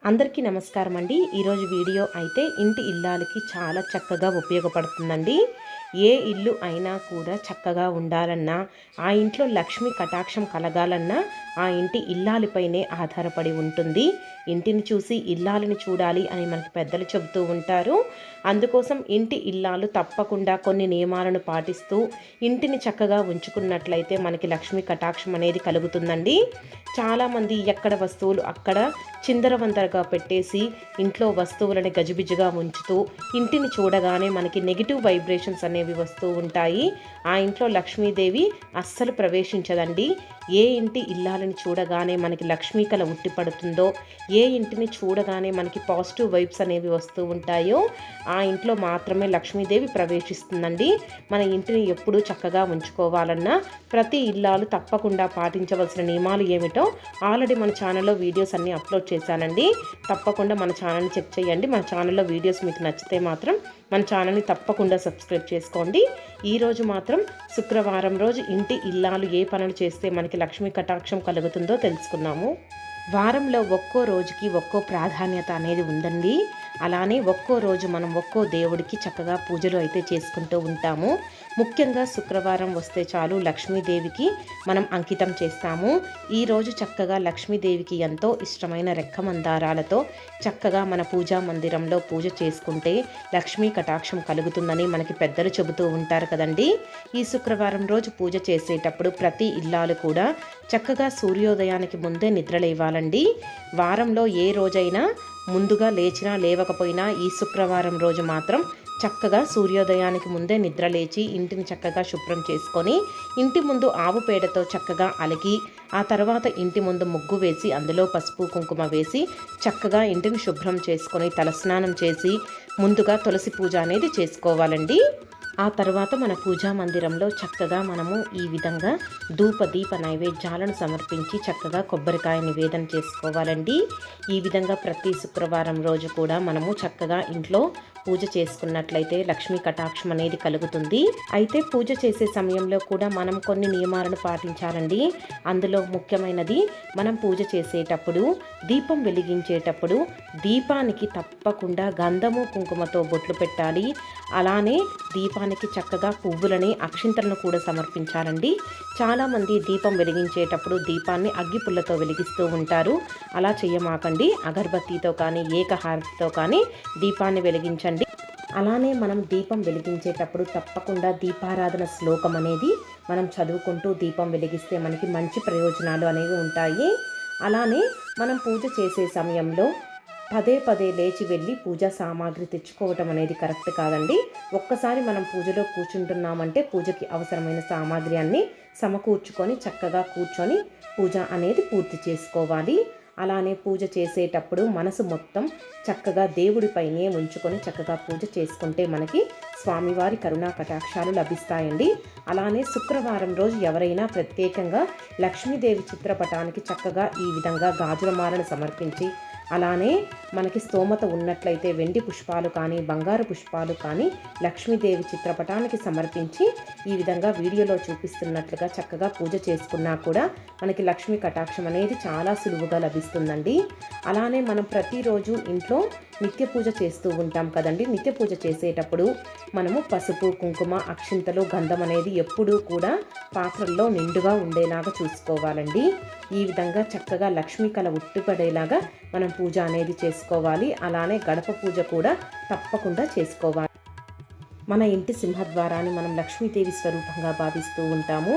అందరికీ నమస్కారం అండి. ఈరోజు వీడియో అయితే ఇంటి ఇల్లాలకి చాలా చక్కగా ఉపయోగపడుతుందండి. ఏ ఇల్లు అయినా కూడా చక్కగా ఉండాలన్నా, ఆ ఇంట్లో లక్ష్మి కటాక్షం కలగాలన్నా ఆ ఇంటి ఇల్లాలపైనే ఆధారపడి ఉంటుంది. ఇంటిని చూసి ఇల్లాలని చూడాలి అని మనకి పెద్దలు చెబుతూ ఉంటారు. అందుకోసం ఇంటి ఇల్లాలు తప్పకుండా కొన్ని నియమాలను పాటిస్తూ ఇంటిని చక్కగా ఉంచుకున్నట్లయితే మనకి లక్ష్మి కటాక్షం అనేది కలుగుతుందండి. చాలామంది ఎక్కడ వస్తువులు అక్కడ చిందరవందరగా పెట్టేసి ఇంట్లో వస్తువులని గజిబిజిగా ఉంచుతూ ఇంటిని చూడగానే మనకి నెగిటివ్ వైబ్రేషన్స్ అనేవి వస్తూ ఉంటాయి. ఆ ఇంట్లో లక్ష్మీదేవి అస్సలు ప్రవేశించదండి. ఏ ఇంటి ఇల్లాలని చూడగానే మనకి లక్ష్మీ కళ ఉట్టిపడుతుందో, ఏ ఇంటిని చూడగానే మనకి పాజిటివ్ వైబ్స్ అనేవి వస్తూ ఉంటాయో ఆ ఇంట్లో మాత్రమే లక్ష్మీదేవి ప్రవేశిస్తుందండి. మన ఇంటిని ఎప్పుడూ చక్కగా ఉంచుకోవాలన్నా ప్రతి ఇల్లాలు తప్పకుండా పాటించవలసిన నియమాలు ఏమిటో ఆల్రెడీ మన ఛానల్లో వీడియోస్ అన్నీ అప్లోడ్ చేశానండి. తప్పకుండా మన ఛానల్ని చెక్ చేయండి. మన ఛానల్లో వీడియోస్ మీకు నచ్చితే మాత్రం మన ఛానల్ని తప్పకుండా సబ్స్క్రైబ్ చేసుకోండి. ఈరోజు మాత్రం శుక్రవారం రోజు ఇంటి ఇల్లాలు ఏ పనులు చేస్తే మనకి లక్ష్మీ కటాక్షం కలుగుతుందో తెలుసుకున్నాము. వారంలో ఒక్కో రోజుకి ఒక్కో ప్రాధాన్యత అనేది ఉందండి. అలానే ఒక్కో రోజు మనం ఒక్కో దేవుడికి చక్కగా పూజలు అయితే చేసుకుంటూ ఉంటాము. ముఖ్యంగా శుక్రవారం వస్తే చాలు లక్ష్మీదేవికి మనం అంకితం చేస్తాము. ఈరోజు చక్కగా లక్ష్మీదేవికి ఎంతో ఇష్టమైన రెక్క మందారాలతో చక్కగా మన పూజా మందిరంలో పూజ చేసుకుంటే లక్ష్మీ కటాక్షం కలుగుతుందని మనకి పెద్దలు చెబుతూ ఉంటారు కదండి. ఈ శుక్రవారం రోజు పూజ చేసేటప్పుడు ప్రతి ఇల్లాలు కూడా చక్కగా సూర్యోదయానికి ముందే నిద్రలేవాలండి. వారంలో ఏ రోజైనా ముందుగా లేచినా లేవకపోయినా ఈ శుక్రవారం రోజు మాత్రం చక్కగా సూర్యోదయానికి ముందే నిద్ర లేచి ఇంటిని చక్కగా శుభ్రం చేసుకొని ఇంటి ముందు ఆవు పేడతో చక్కగా అలికి ఆ తర్వాత ఇంటి ముందు ముగ్గు వేసి అందులో పసుపు కుంకుమ వేసి చక్కగా ఇంటిని శుభ్రం చేసుకొని తలస్నానం చేసి ముందుగా తులసి పూజ అనేది చేసుకోవాలండి. ఆ తర్వాత మన పూజా మందిరంలో చక్కగా మనము ఈ విధంగా ధూప దీప నైవేద్యాలను సమర్పించి చక్కగా కొబ్బరికాయ నివేదన చేసుకోవాలండి. ఈ విధంగా ప్రతి శుక్రవారం రోజు కూడా మనము చక్కగా ఇంట్లో పూజ చేసుకున్నట్లయితే లక్ష్మీ కటాక్షం అనేది కలుగుతుంది. అయితే పూజ చేసే సమయంలో కూడా మనం కొన్ని నియమాలను పాటించాలండి. అందులో ముఖ్యమైనది మనం పూజ చేసేటప్పుడు దీపం వెలిగించేటప్పుడు దీపానికి తప్పకుండా గంధము కుంకుమతో బొట్లు పెట్టాలి. అలానే దీపానికి చక్కగా పువ్వులని అక్షింతలను కూడా సమర్పించాలండి. చాలామంది దీపం వెలిగించేటప్పుడు దీపాన్ని అగ్గిపుల్లతో వెలిగిస్తూ ఉంటారు. అలా చేయమాకండి. అగరబత్తితో కానీ ఏకహారతితో కానీ దీపాన్ని వెలిగించండి. అలానే మనం దీపం వెలిగించేటప్పుడు తప్పకుండా దీపారాధన శ్లోకం అనేది మనం చదువుకుంటూ దీపం వెలిగిస్తే మనకి మంచి ప్రయోజనాలు అనేవి ఉంటాయి. అలానే మనం పూజ చేసే సమయంలో పదే పదే లేచి వెళ్ళి పూజా సామాగ్రి తెచ్చుకోవటం అనేది కరెక్ట్ కాదండి. ఒక్కసారి మనం పూజలో కూర్చుంటున్నామంటే పూజకి అవసరమైన సామాగ్రి అన్నీ సమకూర్చుకొని చక్కగా కూర్చొని పూజ అనేది పూర్తి చేసుకోవాలి. అలానే పూజ చేసేటప్పుడు మనసు మొత్తం చక్కగా దేవుడిపైనే ఉంచుకొని చక్కగా పూజ చేసుకుంటే మనకి స్వామివారి కరుణా కటాక్షాలు లభిస్తాయండి. అలానే శుక్రవారం రోజు ఎవరైనా ప్రత్యేకంగా లక్ష్మీదేవి చిత్రపటానికి చక్కగా ఈ విధంగా గాజుల మాలను సమర్పించి అలానే మనకి స్తోమత ఉన్నట్లయితే వెండి పుష్పాలు కానీ బంగారు పుష్పాలు కానీ లక్ష్మీదేవి చిత్రపటానికి సమర్పించి ఈ విధంగా వీడియోలో చూపిస్తున్నట్లుగా చక్కగా పూజ చేసుకున్నా కూడా మనకి లక్ష్మీ కటాక్షం అనేది చాలా సులువుగా లభిస్తుందండి. అలానే మనం ప్రతిరోజు ఇంట్లో నిత్య పూజ చేస్తూ ఉంటాం కదండి. నిత్య పూజ చేసేటప్పుడు మనము పసుపు కుంకుమ అక్షింతలు గంధం అనేది ఎప్పుడూ కూడా పాత్రల్లో నిండుగా ఉండేలాగా చూసుకోవాలండి. ఈ విధంగా చక్కగా లక్ష్మీ కళ ఉట్టిపడేలాగా మనం పూజ అనేది చేసుకోవాలి. అలానే గడప పూజ కూడా తప్పకుండా చేసుకోవాలి. మన ఇంటి సింహద్వారాన్ని మనం లక్ష్మీదేవి స్వరూపంగా భావిస్తూ ఉంటాము.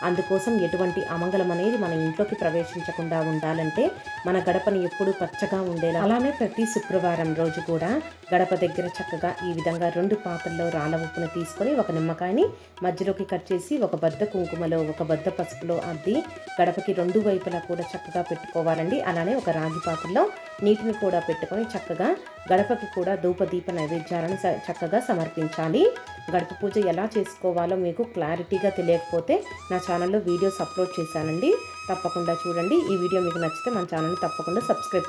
అందుకోసం ఎటువంటి అమంగళం అనేది మన ఇంట్లోకి ప్రవేశించకుండా ఉండాలంటే మన గడపని ఎప్పుడూ పచ్చగా ఉండేలా అలానే ప్రతి శుక్రవారం రోజు కూడా గడప దగ్గర చక్కగా ఈ విధంగా 2 పాత్రల్లో రాళ్ళ ఉప్పును తీసుకొని ఒక నిమ్మకాయని మధ్యలోకి కట్ చేసి ఒక బద్ద కుంకుమలో ఒక బద్ద పసుపులో అద్ది గడపకి 2 వైపులా కూడా చక్కగా పెట్టుకోవాలండి. అలానే ఒక రాగి పాత్రలో నీటిని కూడా పెట్టుకొని చక్కగా గడపకి కూడా ధూపదీప నైవేద్యాలను చక్కగా సమర్పించాలి. గడప పూజ ఎలా చేసుకోవాలో మీకు క్లారిటీగా తెలియకపోతే నా ఛానల్లో వీడియోస్ అప్లోడ్ చేశానండి. తప్పకుండా చూడండి. ఈ వీడియో మీకు నచ్చితే మన ఛానల్ని తప్పకుండా సబ్స్క్రైబ్ చేయండి.